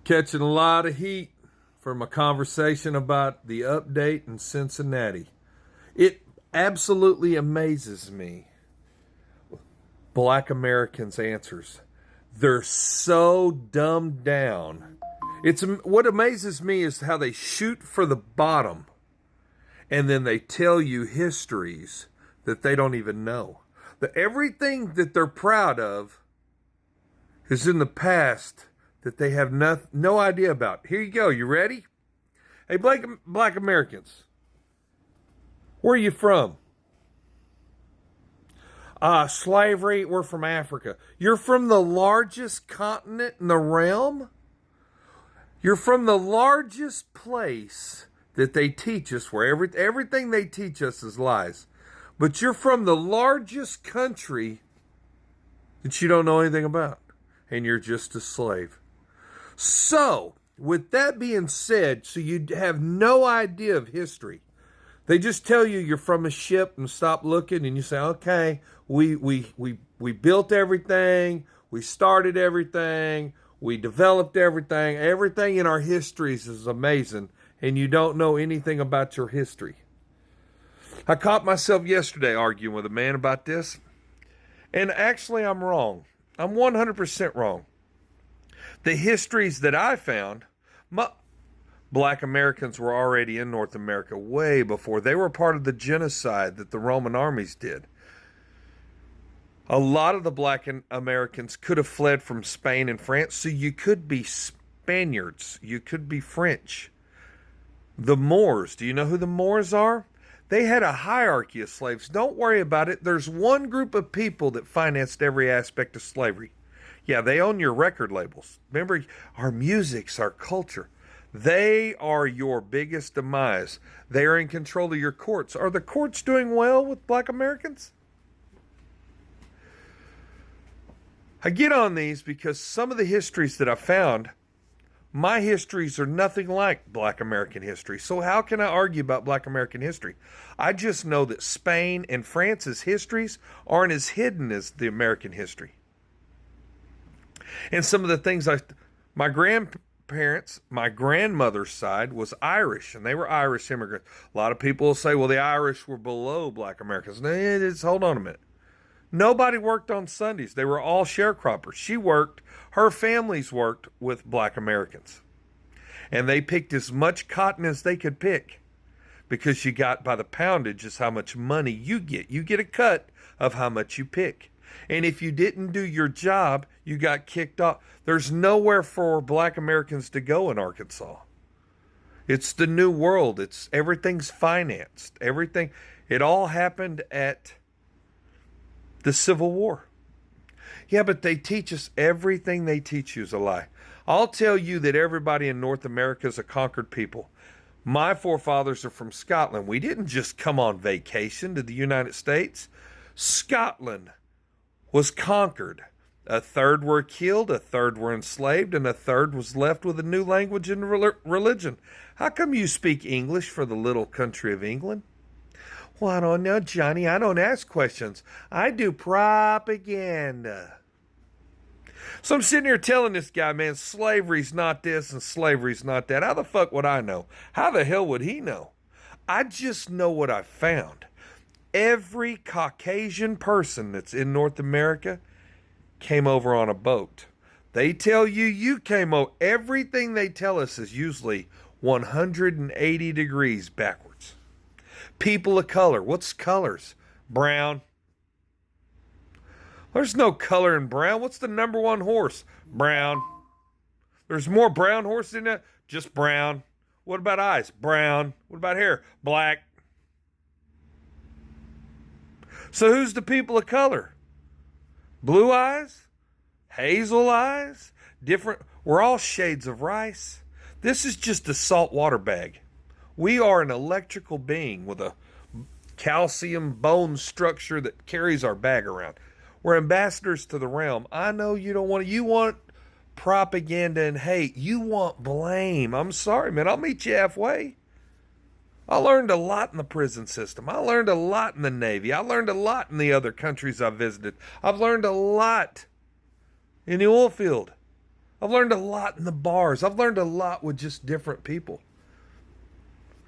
Catching a lot of heat from a conversation about the update in Cincinnati. It absolutely amazes me. Black Americans' answers. They're so dumbed down. It's what amazes me is how they shoot for the bottom and then they tell you histories that they don't even know. Everything that they're proud of is in the past that they have no idea about. Here you go. You ready? Hey, Black Americans, where are you from? Slavery, we're from Africa. You're from the largest continent in the realm? You're from the largest place that they teach us, where everything they teach us is lies. But you're from the largest country that you don't know anything about, and you're just a slave. So, with that being said, so you have no idea of history. They just tell you you're from a ship and stop looking, and you say, okay, we built everything, we started everything, we developed everything. Everything in our histories is amazing, and you don't know anything about your history. I caught myself yesterday arguing with a man about this, and actually I'm wrong. I'm 100% wrong. The histories that I found, Black Americans were already in North America way before. They were part of the genocide that the Roman armies did. A lot of the Black Americans could have fled from Spain and France, so you could be Spaniards. You could be French. The Moors, do you know who the Moors are? They had a hierarchy of slaves. Don't worry about it. There's one group of people that financed every aspect of slavery. Yeah, they own your record labels. Remember, our music's our culture. They are your biggest demise. They are in control of your courts. Are the courts doing well with Black Americans? I get on these because some of the histories that I found, my histories are nothing like Black American history. So how can I argue about Black American history? I just know that Spain and France's histories aren't as hidden as the American history. And some of the things my grandmother's side was Irish, and they were Irish immigrants. A lot of people will say, well, the Irish were below Black Americans. Hold on a minute. Nobody worked on Sundays. They were all sharecroppers. Her families worked with Black Americans. And they picked as much cotton as they could pick, because you got by the poundage is how much money you get. You get a cut of how much you pick. And if you didn't do your job, you got kicked off. There's nowhere for Black Americans to go in Arkansas. It's the new world. Everything's financed. It all happened at the Civil War. Yeah, but they teach us everything they teach you is a lie. I'll tell you that everybody in North America is a conquered people. My forefathers are from Scotland. We didn't just come on vacation to the United States. Scotland was conquered. A third were killed, a third were enslaved, and a third was left with a new language and religion. How come you speak English for the little country of England? Well, I don't know, Johnny. I don't ask questions. I do propaganda. So I'm sitting here telling this guy, man, slavery's not this and slavery's not that. How the fuck would I know? How the hell would he know? I just know what I found. Every Caucasian person that's in North America came over on a boat. They tell you came over. Everything they tell us is usually 180 degrees backwards. People of color. What's colors? Brown. There's no color in brown. What's the number one horse? Brown. There's more brown horses in that? Just brown. What about eyes? Brown. What about hair? Black. So who's the people of color? Blue eyes? Hazel eyes? Different. We're all shades of rice. This is just a saltwater bag. We are an electrical being with a calcium bone structure that carries our bag around. We're ambassadors to the realm. I know you don't want you want propaganda and hate. You want blame. I'm sorry, man. I'll meet you halfway. I learned a lot in the prison system. I learned a lot in the Navy. I learned a lot in the other countries I visited. I've learned a lot in the oil field. I've learned a lot in the bars. I've learned a lot with just different people.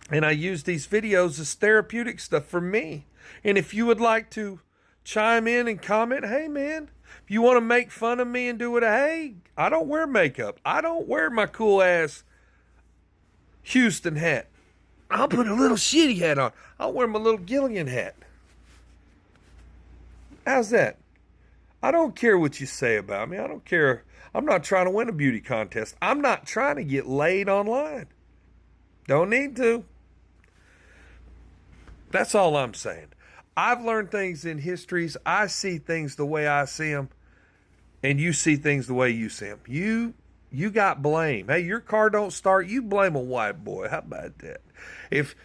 And I use these videos as therapeutic stuff for me. And if you would like to chime in and comment, hey man, if you want to make fun of me and do it, hey, I don't wear makeup. I don't wear my cool ass Houston hat. I'll put a little shitty hat on. I'll wear my little Gillian hat. How's that? I don't care what you say about me. I don't care. I'm not trying to win a beauty contest. I'm not trying to get laid online. Don't need to. That's all I'm saying. I've learned things in histories. I see things the way I see them, and you see things the way you see them. You got blame. Hey, your car don't start. You blame a white boy. How about that? If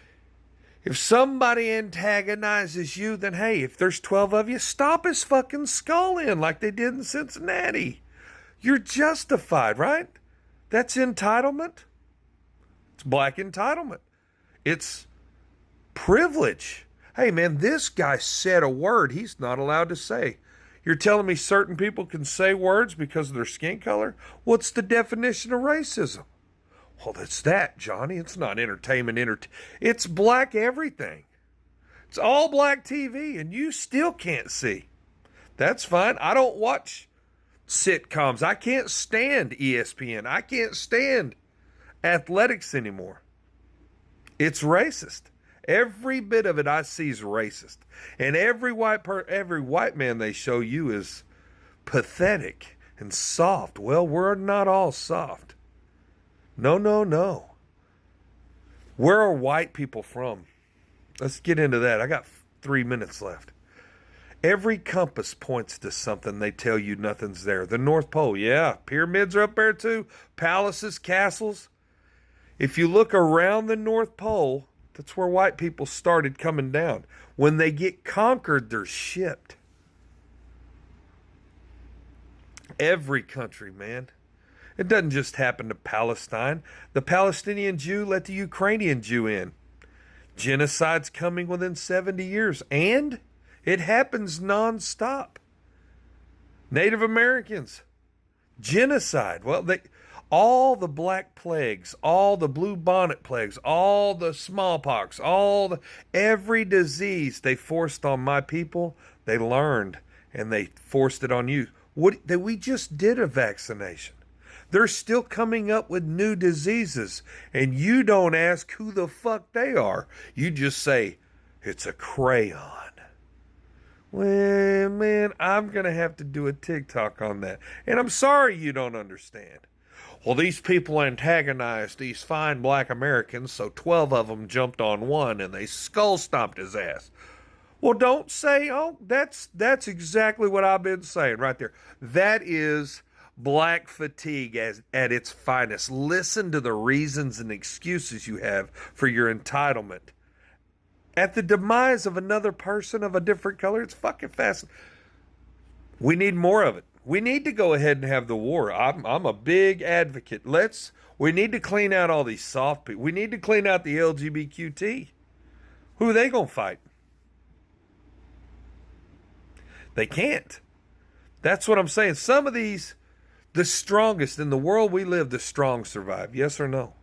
somebody antagonizes you, then hey, if there's 12 of you, stop his fucking skull in like they did in Cincinnati. You're justified, right? That's entitlement. It's black entitlement. It's privilege. Hey man, this guy said a word he's not allowed to say. You're telling me certain people can say words because of their skin color? What's the definition of racism? Well, it's that, Johnny. It's not entertainment. It's black everything. It's all black TV, and you still can't see. That's fine. I don't watch sitcoms. I can't stand ESPN. I can't stand athletics anymore. It's racist. Every bit of it I see is racist. And every white man they show you is pathetic and soft. Well, we're not all soft. No, no, no. Where are white people from? Let's get into that. I got 3 minutes left. Every compass points to something. They tell you nothing's there. The North Pole, yeah. Pyramids are up there too. Palaces, castles. If you look around the North Pole, that's where white people started coming down. When they get conquered, they're shipped. Every country, man. It doesn't just happen to Palestine. The Palestinian Jew let the Ukrainian Jew in. Genocide's coming within 70 years. And it happens nonstop. Native Americans. Genocide. Well, all the black plagues, all the blue bonnet plagues, all the smallpox, every disease they forced on my people, they learned and they forced it on you. We just did a vaccination. They're still coming up with new diseases, and you don't ask who the fuck they are. You just say, it's a crayon. Well, man, I'm going to have to do a TikTok on that. And I'm sorry you don't understand. Well, these people antagonized these fine black Americans, so 12 of them jumped on one and they skull stomped his ass. Well, don't say, oh, that's exactly what I've been saying right there. That is black fatigue at its finest. Listen to the reasons and excuses you have for your entitlement. At the demise of another person of a different color, it's fucking fascinating. We need more of it. We need to go ahead and have the war. I'm a big advocate. We need to clean out all these soft people. We need to clean out the LGBTQ. Who are they going to fight? They can't. That's what I'm saying. Some of these, the strongest in the world we live, the strong survive. Yes or no?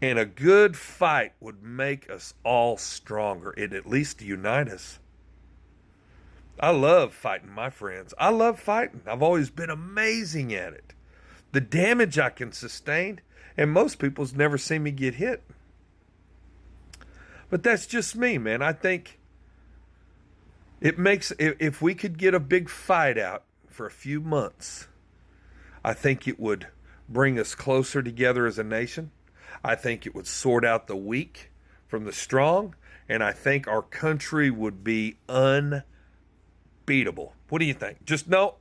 And a good fight would make us all stronger. It'd at least unite us. I love fighting my friends. I love fighting. I've always been amazing at it. The damage I can sustain, and most people's never seen me get hit. But that's just me, man. I think it makes, if we could get a big fight out for a few months, I think it would bring us closer together as a nation. I think it would sort out the weak from the strong, and I think our country would be unbeatable. What do you think? Just no.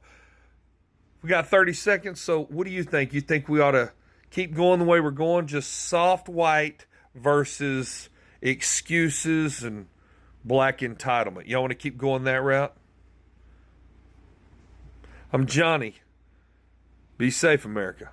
We got 30 seconds, so what do you think? You think we ought to keep going the way we're going, just soft white versus excuses and black entitlement? Y'all want to keep going that route? I'm Johnny. Be safe, America.